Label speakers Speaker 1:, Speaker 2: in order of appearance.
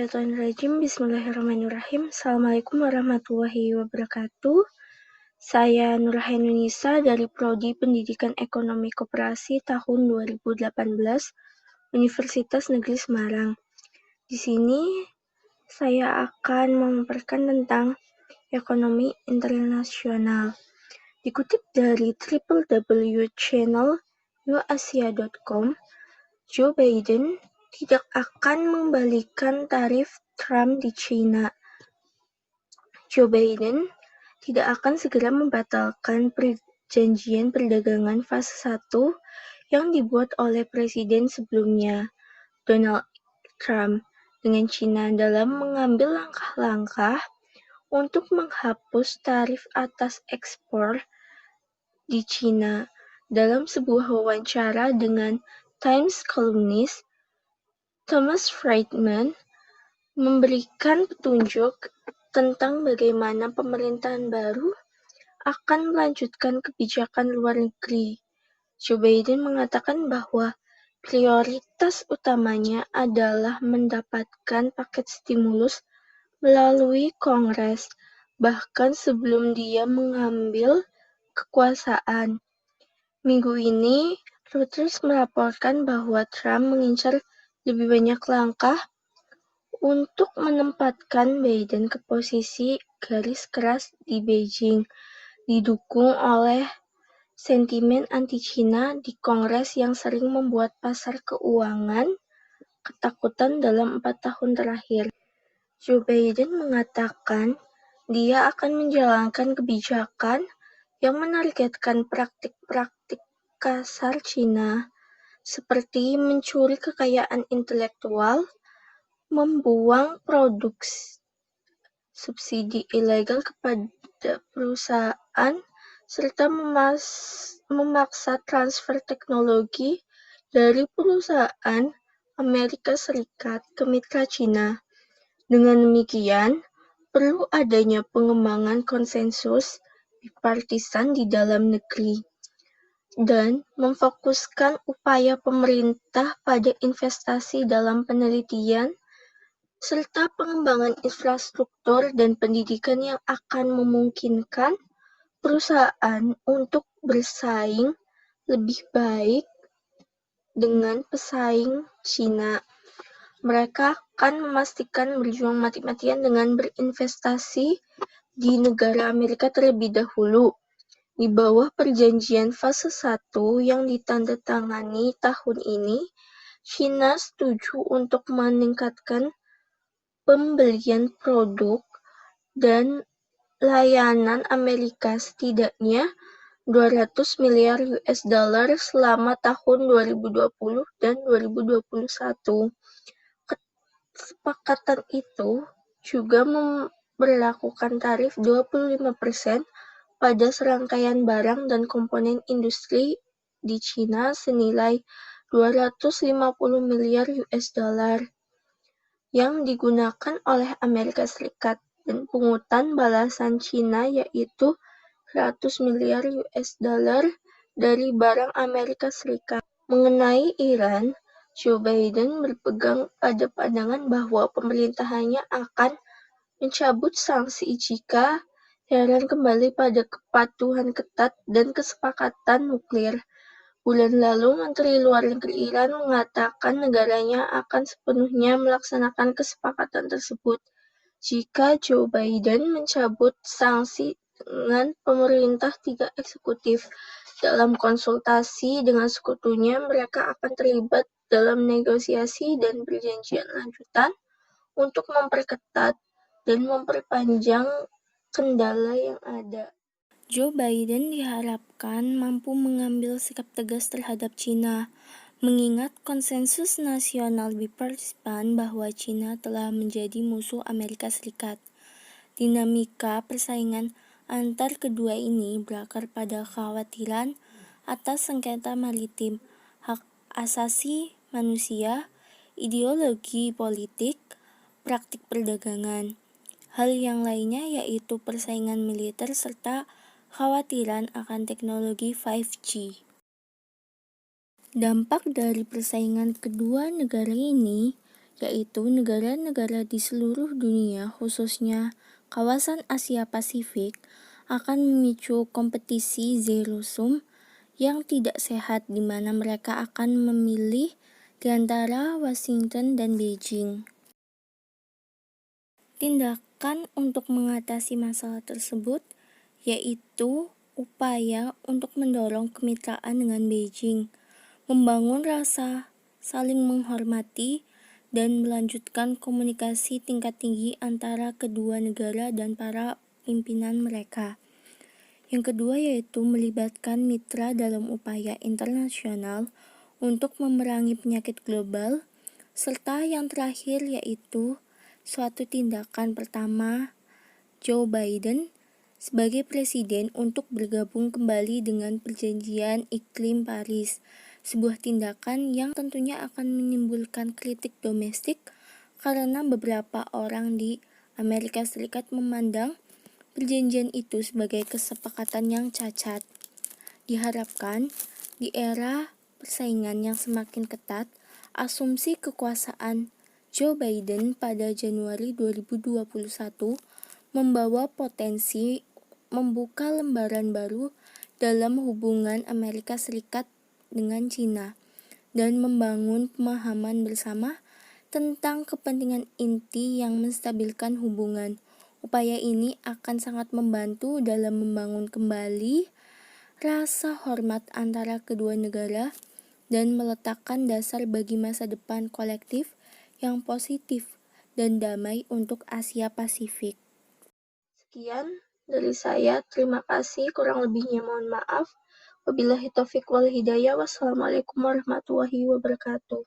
Speaker 1: Minasyaitonirrajim. Bismillahirrahmanirrahim. Assalamualaikum warahmatullahi wabarakatuh. Saya Nurhainunisa dari Prodi Pendidikan Ekonomi Koperasi tahun 2018 Universitas Negeri Semarang. Di sini saya akan memaparkan tentang ekonomi internasional. Dikutip dari www.channel.usasia.com, Joe Biden tidak akan membalikan tarif Trump di China. Joe Biden tidak akan segera membatalkan perjanjian perdagangan fase 1 yang dibuat oleh presiden sebelumnya, Donald Trump, dengan China dalam mengambil langkah-langkah untuk menghapus tarif atas ekspor di China. Dalam sebuah wawancara dengan Times kolumnis Thomas Friedman memberikan petunjuk tentang bagaimana pemerintahan baru akan melanjutkan kebijakan luar negeri. Joe Biden mengatakan bahwa prioritas utamanya adalah mendapatkan paket stimulus melalui Kongres, bahkan sebelum dia mengambil kekuasaan. Minggu ini, Reuters melaporkan bahwa Trump mengincar lebih banyak langkah untuk menempatkan Biden ke posisi garis keras di Beijing, didukung oleh sentimen anti-Cina di Kongres yang sering membuat pasar keuangan ketakutan dalam 4 tahun terakhir. Joe Biden mengatakan dia akan menjalankan kebijakan yang menargetkan praktik-praktik kasar Cina, seperti mencuri kekayaan intelektual, membuang produk subsidi ilegal kepada perusahaan, serta memaksa transfer teknologi dari perusahaan Amerika Serikat ke mitra Cina. Dengan demikian, perlu adanya pengembangan konsensus bipartisan di dalam negeri dan memfokuskan upaya pemerintah pada investasi dalam penelitian serta pengembangan infrastruktur dan pendidikan yang akan memungkinkan perusahaan untuk bersaing lebih baik dengan pesaing Cina. Mereka akan memastikan berjuang mati-matian dengan berinvestasi di negara Amerika terlebih dahulu. Di bawah perjanjian fase 1 yang ditandatangani tahun ini, China setuju untuk meningkatkan pembelian produk dan layanan Amerika setidaknya 200 miliar US dollar selama tahun 2020 dan 2021. Kesepakatan itu juga memberlakukan tarif 25% pada serangkaian barang dan komponen industri di China senilai 250 miliar US dollar yang digunakan oleh Amerika Serikat, dan pungutan balasan China yaitu 100 miliar US dollar dari barang Amerika Serikat. Mengenai Iran, Joe Biden berpegang pada pandangan bahwa pemerintahannya akan mencabut sanksi jika Tehran kembali pada kepatuhan ketat dan kesepakatan nuklir. Bulan lalu, Menteri Luar Negeri Iran mengatakan negaranya akan sepenuhnya melaksanakan kesepakatan tersebut jika Joe Biden mencabut sanksi dengan pemerintah tiga eksekutif. Dalam konsultasi dengan sekutunya, mereka akan terlibat dalam negosiasi dan perjanjian lanjutan untuk memperketat dan memperpanjang kendala yang ada. Joe Biden diharapkan mampu mengambil sikap tegas terhadap China, mengingat konsensus nasional bipartisan bahwa China telah menjadi musuh Amerika Serikat. Dinamika persaingan antar kedua ini berakar pada kekhawatiran atas sengketa maritim, hak asasi manusia, ideologi politik, praktik perdagangan. Hal yang lainnya yaitu persaingan militer serta khawatiran akan teknologi 5G. Dampak dari persaingan kedua negara ini
Speaker 2: yaitu negara-negara di seluruh dunia, khususnya kawasan Asia Pasifik, akan memicu kompetisi zero sum yang tidak sehat di mana mereka akan memilih di antara Washington dan Beijing. Tindakan untuk mengatasi masalah tersebut yaitu upaya untuk mendorong kemitraan dengan Beijing, membangun rasa saling menghormati, dan melanjutkan komunikasi tingkat tinggi antara kedua negara dan para pimpinan mereka. Yang kedua yaitu melibatkan mitra dalam upaya internasional untuk memerangi penyakit global, serta yang terakhir yaitu suatu tindakan pertama Joe Biden sebagai presiden untuk bergabung kembali dengan Perjanjian Iklim Paris, sebuah tindakan yang tentunya akan menimbulkan kritik domestik karena beberapa orang di Amerika Serikat memandang perjanjian itu sebagai kesepakatan yang cacat. Diharapkan di era persaingan yang semakin ketat, asumsi kekuasaan Joe Biden pada Januari 2021 membawa potensi membuka lembaran baru dalam hubungan Amerika Serikat dengan China dan membangun pemahaman bersama tentang kepentingan inti yang menstabilkan hubungan. Upaya ini akan sangat membantu dalam membangun kembali rasa hormat antara kedua negara dan meletakkan dasar bagi masa depan kolektif yang positif dan damai untuk Asia Pasifik.
Speaker 1: Sekian dari saya, terima kasih. Kurang lebihnya mohon maaf. Wabillahi taufiq wal hidayah. Wassalamualaikum warahmatullahi wabarakatuh.